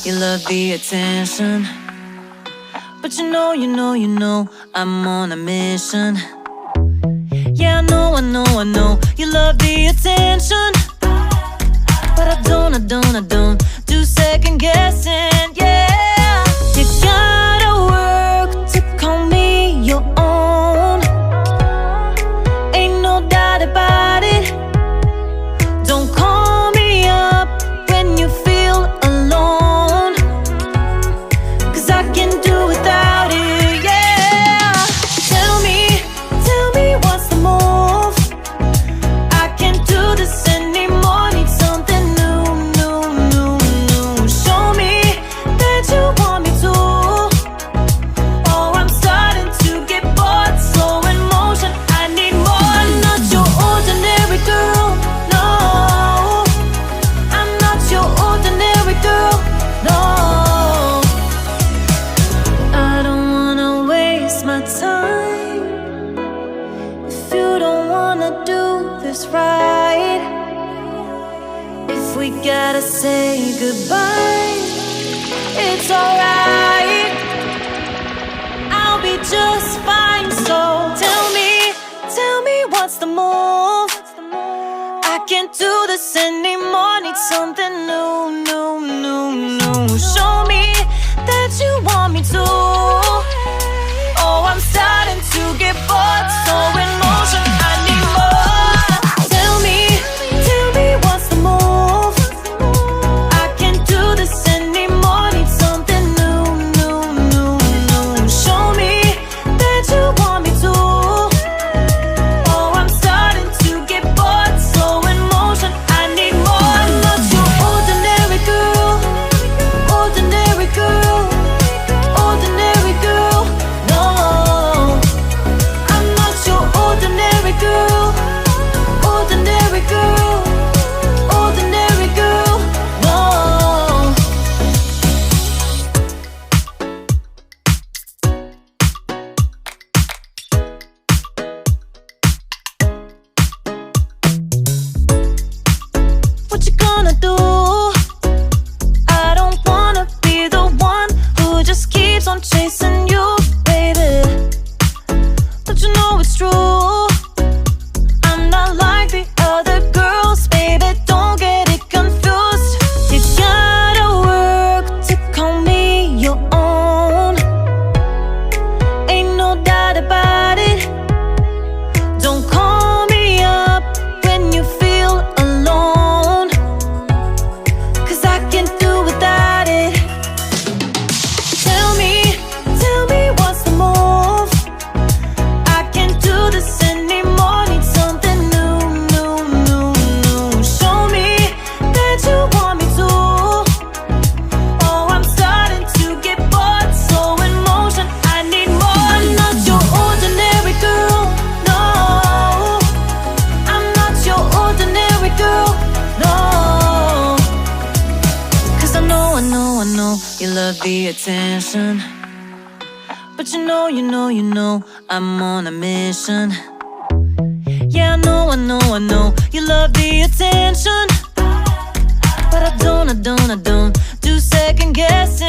you love the attention. But you know, I'm on a mission. Yeah, I know, you love the attention. But I don't do second guessing, yeah. You gotta work to call me your own. Ain't no doubt about it. Don't call me up when you feel alone, 'cause I can do without it, yeah. Tell me what's the move. I can't do this anymore, need something new. Show me that you want me to. Oh, I'm starting to get bored, slow in motion, I need more. I'm not your ordinary girl, no. I'm not your ordinary girl, no. I don't wanna waste my time if you don't wanna do this right. If we gotta say goodbye, it's alright. I'll be just fine, so tell me what's the move. I can't do this anymore, need something new. Show me that you want me to. Oh, I'm starting to get bored, so in motion, I need more. Tell me what's the move. I can't do this anymore, need something new. Show me that you want me to. Oh, I'm starting to get bored, so in motion, I need more. I'm not your ordinary girl, ordinary girl, ordinary girl, no. I'm not your ordinary girl, ordinary girl, ordinary girl, no. What you gonna do? I don't wanna be the one who just keeps on chasing you, baby. Don't you know it's true? I'm not like the other girls, baby, don't get it confused. You gotta work to call me your own. Ain't no doubt about it. Don't call me up when you feel alone, 'cause I can't do without it. Tell me what's the move. I can't do this anymore, need something new. Show me that you want me to. Oh, I'm starting to get bored, so in motion, I need more. I'm not your ordinary girl, no. I'm not your ordinary girl, no. 'Cause I know, you love the attention. But you know, I'm on a mission. Yeah, I know, you love the attention. But I don't do second guessing.